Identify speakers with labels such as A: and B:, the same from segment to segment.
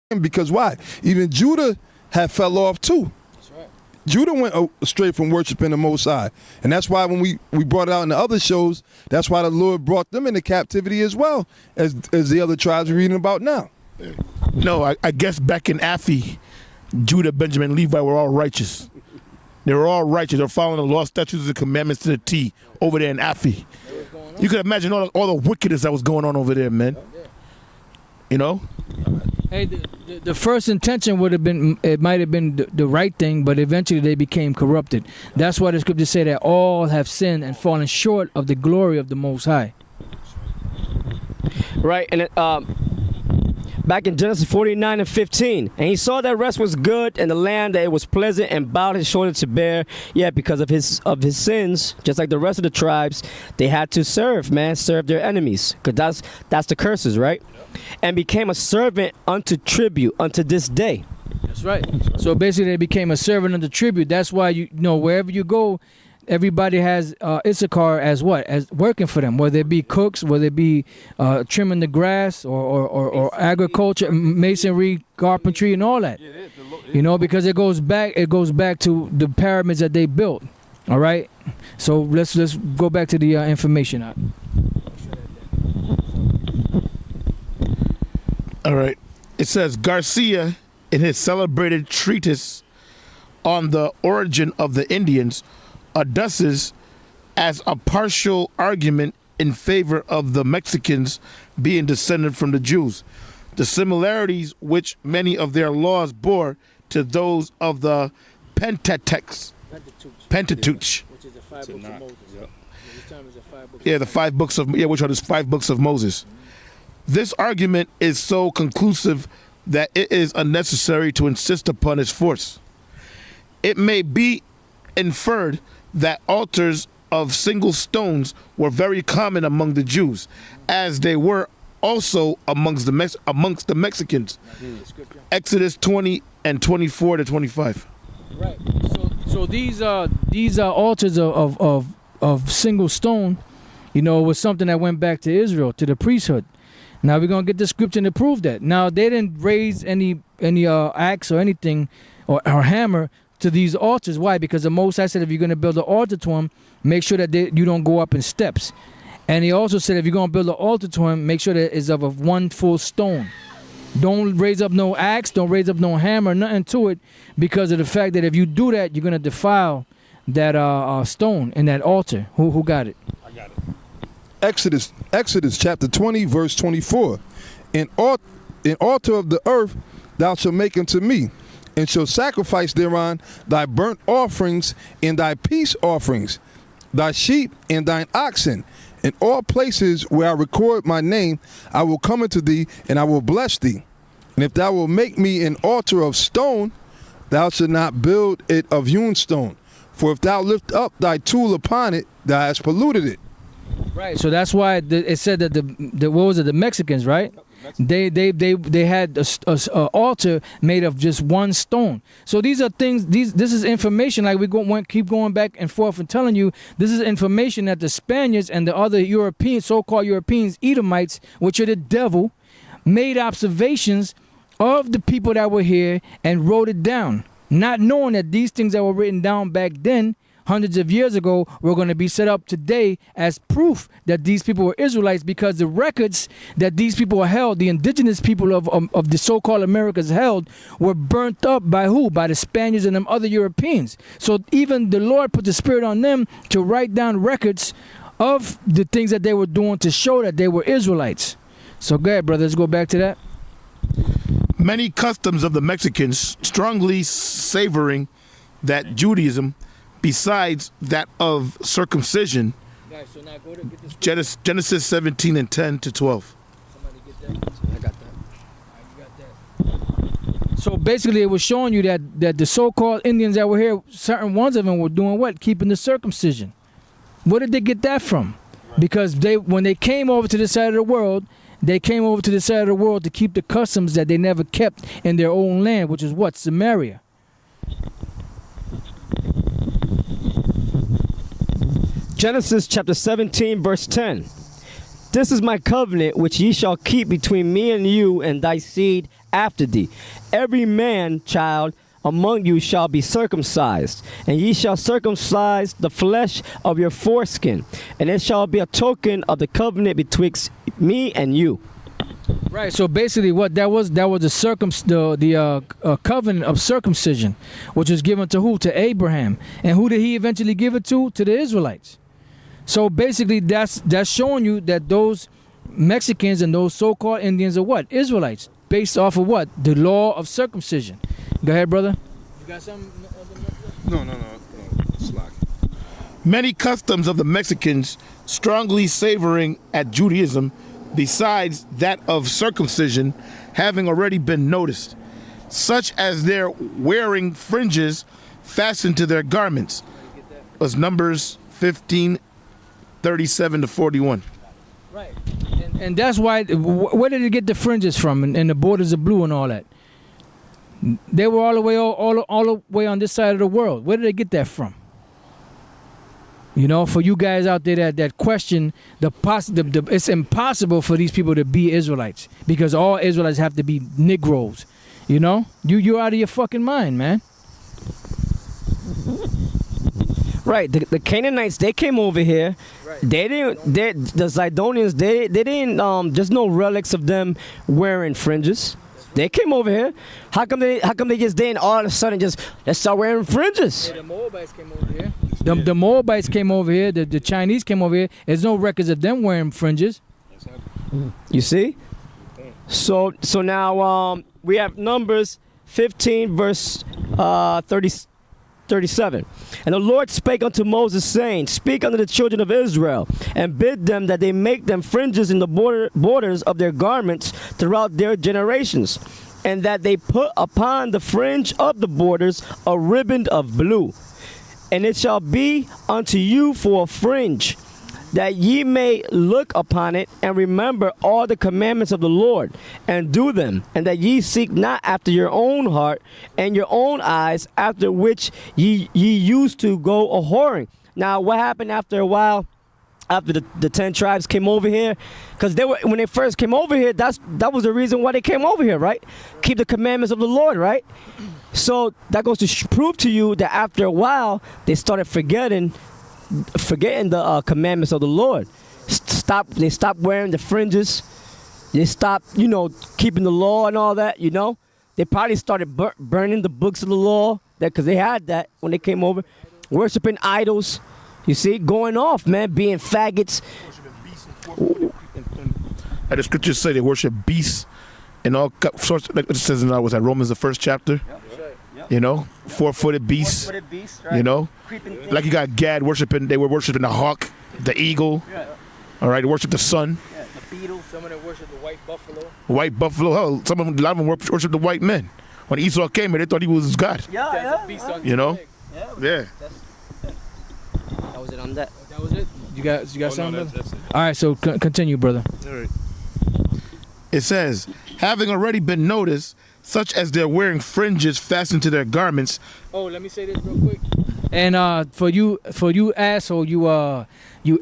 A: Because why? Even Judah had fell off too.
B: That's right.
A: Judah went astray from worshiping the Most High. And that's why when we brought it out in the other shows, that's why the Lord brought them into captivity as well as the other tribes we're reading about now.
C: No, I guess back in Aphi, Judah, Benjamin, Levi were all righteous. They were all righteous. They were following the law, statutes, and commandments to the T over there in Aphi. You could imagine all the wickedness that was going on over there, man. You know?
B: Hey, the first intention would have been, it might have been the right thing, but eventually they became corrupted. That's why the scriptures say that all have sinned and fallen short of the glory of the Most High.
D: Right, and back in Genesis 49:15, and he saw that rest was good, and the land that it was pleasant, and bowed his shoulder to bear. Yeah, because of his sins, just like the rest of the tribes, they had to serve their enemies, because that's the curses, right? And became a servant unto tribute unto this day.
B: That's right. So basically, they became a servant unto tribute. That's why you know wherever you go, everybody has Issachar as what? As working for them, whether it be cooks, whether it be trimming the grass or agriculture, masonry, carpentry, and all that. You know, because it goes back to the pyramids that they built. All right. So let's go back to the information.
C: All right. It says Garcia, in his celebrated treatise on the origin of the Indians, adduces as a partial argument in favor of the Mexicans being descended from the Jews, the similarities which many of their laws bore to those of the Pentateuch,
B: Which is the 5 books of Moses.
C: Yeah, the 5 books of which are the 5 books of Moses. This argument is so conclusive that it is unnecessary to insist upon its force. It may be inferred that altars of single stones were very common among the Jews, as they were also amongst the Mexicans. Exodus 20 and 24 to 25.
B: Right. So these altars of single stone, you know, was something that went back to Israel, to the priesthood. Now we're gonna get the scripture to prove that. Now they didn't raise any axe or anything or hammer to these altars. Why? Because the Most High said if you're gonna build an altar to him, make sure that you don't go up in steps. And he also said if you're gonna build an altar to him, make sure that it's of one full stone. Don't raise up no axe, don't raise up no hammer, nothing to it, because of the fact that if you do that, you're gonna defile that stone in that altar. Who got it?
C: I got it.
A: Exodus chapter 20, verse 24. An altar of the earth thou shalt make unto me, and shalt sacrifice thereon thy burnt offerings and thy peace offerings, thy sheep and thine oxen. In all places where I record my name, I will come unto thee, and I will bless thee. And if thou wilt make me an altar of stone, thou shalt not build it of hewn stone. For if thou lift up thy tool upon it, thou hast polluted it.
B: Right, so that's why it said that the Mexicans, right? They had a altar made of just one stone. So these are things. This is information. Like keep going back and forth and telling you, this is information that the Spaniards and the other Europeans, so-called Europeans, Edomites, which are the devil, made observations of the people that were here and wrote it down, not knowing that these things that were written down back then, hundreds of years ago, were going to be set up today as proof that these people were Israelites, because the records that these people held, the indigenous people of the so-called Americas held, were burnt up by who? By the Spaniards and them other Europeans. So even the Lord put the spirit on them to write down records of the things that they were doing to show that they were Israelites. So go ahead, brother, let's go back to that.
C: Many customs of the Mexicans strongly savoring that Judaism, besides that of circumcision.
B: Guys, so now go to get this.
C: Genesis 17 and 10 to 12.
B: Somebody get that. I got that. I got that. So basically, it was showing you that the so-called Indians that were here, certain ones of them were doing what? Keeping the circumcision. Where did they get that from? Right. Because when they came over to this side of the world, they came over to this side of the world to keep the customs that they never kept in their own land, which is what? Samaria.
D: Genesis chapter 17, verse 10. This is my covenant which ye shall keep between me and you and thy seed after thee. Every man child among you shall be circumcised, and ye shall circumcise the flesh of your foreskin, and it shall be a token of the covenant betwixt me and you.
B: Right. So basically, what that was the covenant of circumcision, which was given to who? To Abraham. And who did he eventually give it to? To the Israelites. So basically, that's showing you that those Mexicans and those so-called Indians are what? Israelites, based off of what? The law of circumcision. Go ahead, brother. You got something?
A: No. Slack.
C: Many customs of the Mexicans strongly savoring at Judaism, besides that of circumcision, having already been noticed, such as their wearing fringes fastened to their garments, was Numbers 15:37 to 41.
B: Right. And that's why, where did they get the fringes from and the borders of blue and all that? They were all the way on this side of the world. Where did they get that from? You know, for you guys out there that question it's impossible for these people to be Israelites, because all Israelites have to be Negroes. You know, you're out of your fucking mind, man.
D: Right, the Canaanites, they came over here. Right. The Zidonians, they didn't. There's no relics of them wearing fringes. They came over here. How come they just didn't all of a sudden just let's start wearing fringes?
B: Yeah, the Moabites came over here. The Moabites came over here. The Chinese came over here. There's no records of them wearing fringes.
D: You see? So now we have Numbers 15 verse 37. And the Lord spake unto Moses, saying, Speak unto the children of Israel, and bid them that they make them fringes in the borders of their garments throughout their generations, and that they put upon the fringe of the borders a riband of blue. And it shall be unto you for a fringe, that ye may look upon it and remember all the commandments of the Lord and do them, and that ye seek not after your own heart and your own eyes, after which ye used to go a whoring. Now, what happened after a while? After the 10 tribes came over here, because when they first came over here, that was the reason why they came over here, right? Keep the commandments of the Lord, right? So that goes to prove to you that after a while they started forgetting the commandments of the Lord. They stopped wearing the fringes. They stopped, keeping the law and all that. They probably started burning the books of the law, because they had that when they came over, worshiping idols. You see, going off, man, being faggots.
C: And the scriptures say they worship beasts and all sorts. Like it says in Romans, the first chapter. Four-footed beasts. Right? Like you got Gad worshiping. They were worshiping the hawk, the eagle. Yeah. All right, they worship the sun.
B: Yeah, the beetle. Some of them worship the white buffalo.
C: White buffalo. Hell, a lot of them worship the white men. When Esau came here, they thought he was God.
B: Yeah.
C: Yeah.
D: That was it on that.
B: That was it. You got something? No, that's it. All right, so continue, brother.
C: All right. It says, having already been noticed, such as they're wearing fringes fastened to their garments.
B: Oh, let me say this real quick. And for you asshole, you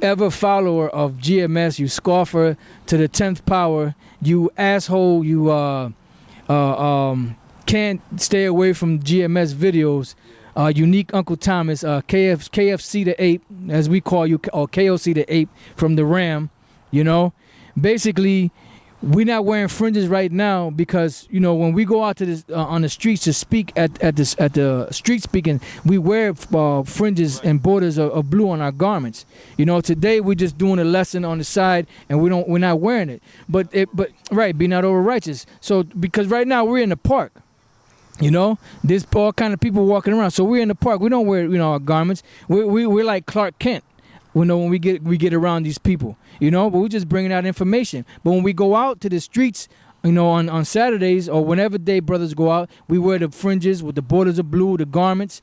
B: ever follower of GMS, you scoffer to the 10th power, you asshole, you can't stay away from GMS videos. Unique Uncle Thomas, KFC the Ape, as we call you, or KOC the Ape from the Ram. Basically, we're not wearing fringes right now because when we go out to this on the streets to speak at the street speaking, we wear fringes and borders of blue on our garments. Today we're just doing a lesson on the side and we're not wearing it. But right, be not over righteous. So because right now we're in the park. There's all kind of people walking around. So we're in the park. We don't wear our garments. We're like Clark Kent. When we get around these people, but we're just bringing out information. But when we go out to the streets, on Saturdays or whenever day brothers go out, we wear the fringes with the borders of blue, the garments,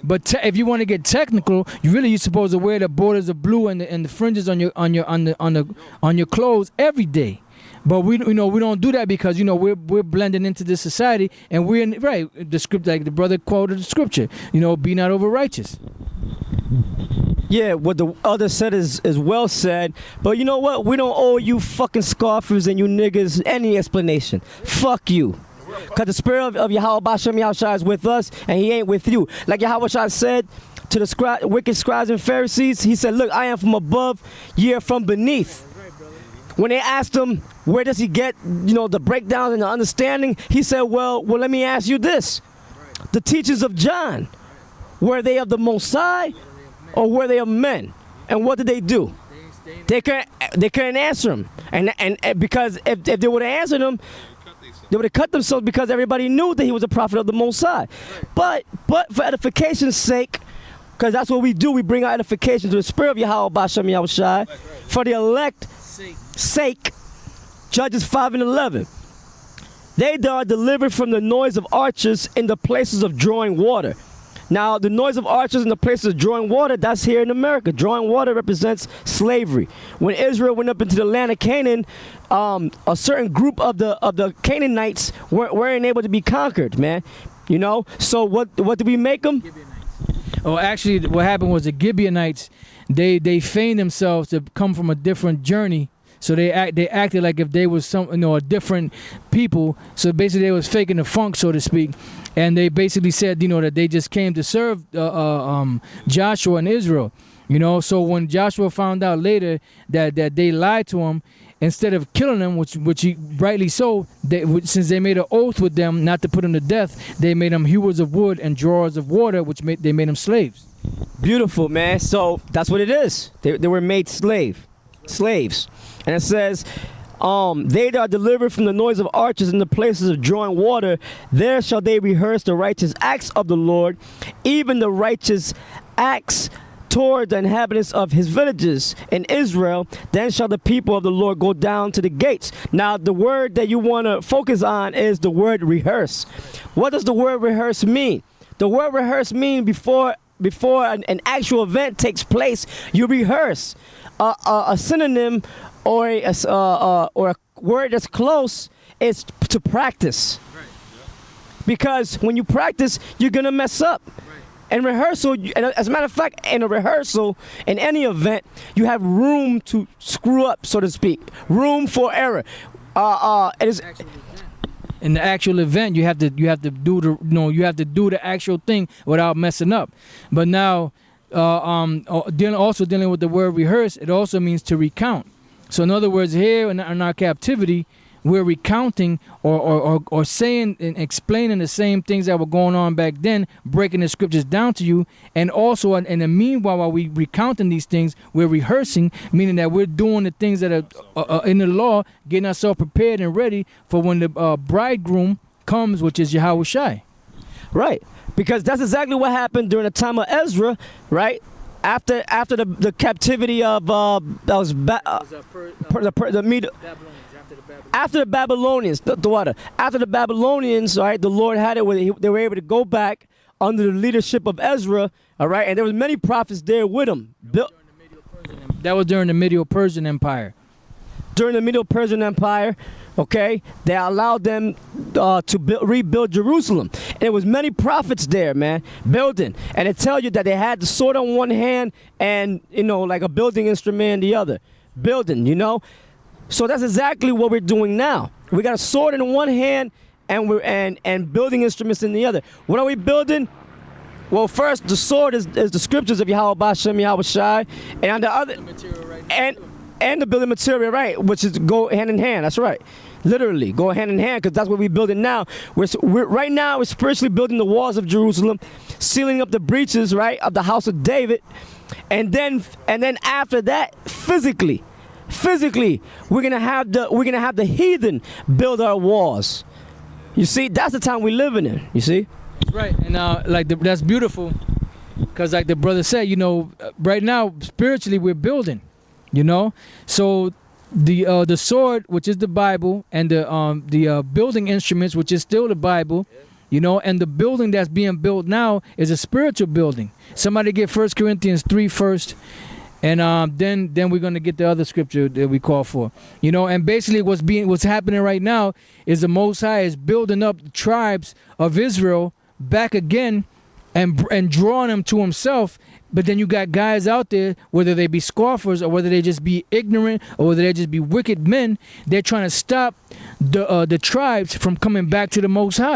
B: But if you want to get technical, you're supposed to wear the borders of blue and the fringes on your clothes every day. But we don't do that because we're blending into this society and we're in the script, like the brother quoted the scripture. Be not over righteous.
D: Yeah, what the other said is well said. But you know what? We don't owe you fucking scoffers and you niggas any explanation. Fuck you. Because the spirit of Yahweh Bashem Yahushua is with us and he ain't with you. Like Yahweh Shai said to the wicked scribes and Pharisees, he said, look, I am from above, ye are from beneath. When they asked him, where does he get, the breakdowns and the understanding? He said, well, let me ask you this. The teachers of John, were they of the Most High or were they of men? And what did they do? They couldn't answer him. And because if they would have answered him, they would have cut themselves because everybody knew that he was a prophet of the Most High. But for edification's sake, because that's what we do, we bring our edification to the spirit of Yahweh Bashem Yahushai for the elect sake. Judges 5:11. They that are delivered from the noise of archers in the places of drawing water. Now, the noise of archers in the places of drawing water, that's here in America. Drawing water represents slavery. When Israel went up into the land of Canaan, a certain group of the Canaanites weren't able to be conquered, man. So what did we make them?
B: Oh, actually, what happened was the Gibeonites, they feigned themselves to come from a different journey. So they acted like if they was a different people. So basically, they was faking the funk, so to speak. And they basically said, that they just came to serve Joshua and Israel. So when Joshua found out later that they lied to him, instead of killing them, which he rightly so, since they made an oath with them not to put them to death, they made them hewers of wood and drawers of water, they made them slaves.
D: Beautiful, man. So that's what it is. They were made slaves. And it says, they that are delivered from the noise of archers in the places of drawing water, there shall they rehearse the righteous acts of the Lord, even the righteous acts toward the inhabitants of his villages in Israel. Then shall the people of the Lord go down to the gates. Now, the word that you want to focus on is the word rehearse. What does the word rehearse mean? The word rehearse means before an actual event takes place, you rehearse. A synonym or a word that's close is to practice. Because when you practice, you're going to mess up. And rehearsal, as a matter of fact, in a rehearsal, in any event, you have room to screw up, so to speak. Room for error. It is
B: in the actual event, you have to do the actual thing without messing up. But now, dealing with the word rehearse, it also means to recount. So in other words, here in our captivity, we're recounting or saying and explaining the same things that were going on back then, breaking the scriptures down to you. And also, in the meanwhile, while we recounting these things, we're rehearsing, meaning that we're doing the things that are in the law, getting ourselves prepared and ready for when the bridegroom comes, which is Yahweh Shai.
D: Right. Because that's exactly what happened during the time of Ezra, right? After the captivity of after the Babylonians, after the Babylonians, all right, the Lord had it where they were able to go back under the leadership of Ezra, all right, and there was many prophets there with him.
B: That was during the Medo-Persian Empire.
D: During the Medo-Persian Empire, okay, they allowed them to rebuild Jerusalem. And there was many prophets there, man, building. And it tells you that they had the sword on one hand and, like a building instrument in the other. Building, So that's exactly what we're doing now. We got a sword in one hand and building instruments in the other. What are we building? Well, first, the sword is the scriptures of Yahweh Bashem Yahweh Shai, and on the other, and the building material, right, which is go hand in hand. That's right, literally go hand in hand, because that's what we're building now. We're right now we're spiritually building the walls of Jerusalem, sealing up the breaches, right, of the house of David, and then after that, physically, we're gonna have the heathen build our walls. You see, that's the time we're living in. You see.
B: Right, and that's beautiful, because like the brother said, right now spiritually we're building, So the sword, which is the Bible, and the building instruments, which is still the Bible, and the building that's being built now is a spiritual building. Somebody get 1 Corinthians 3 first, and then we're gonna get the other scripture that we call for, And basically, what's happening right now is the Most High is building up the tribes of Israel back again, and drawing them to himself. But then you got guys out there, whether they be scoffers or whether they just be ignorant or whether they just be wicked men, they're trying to stop the tribes from coming back to the Most High.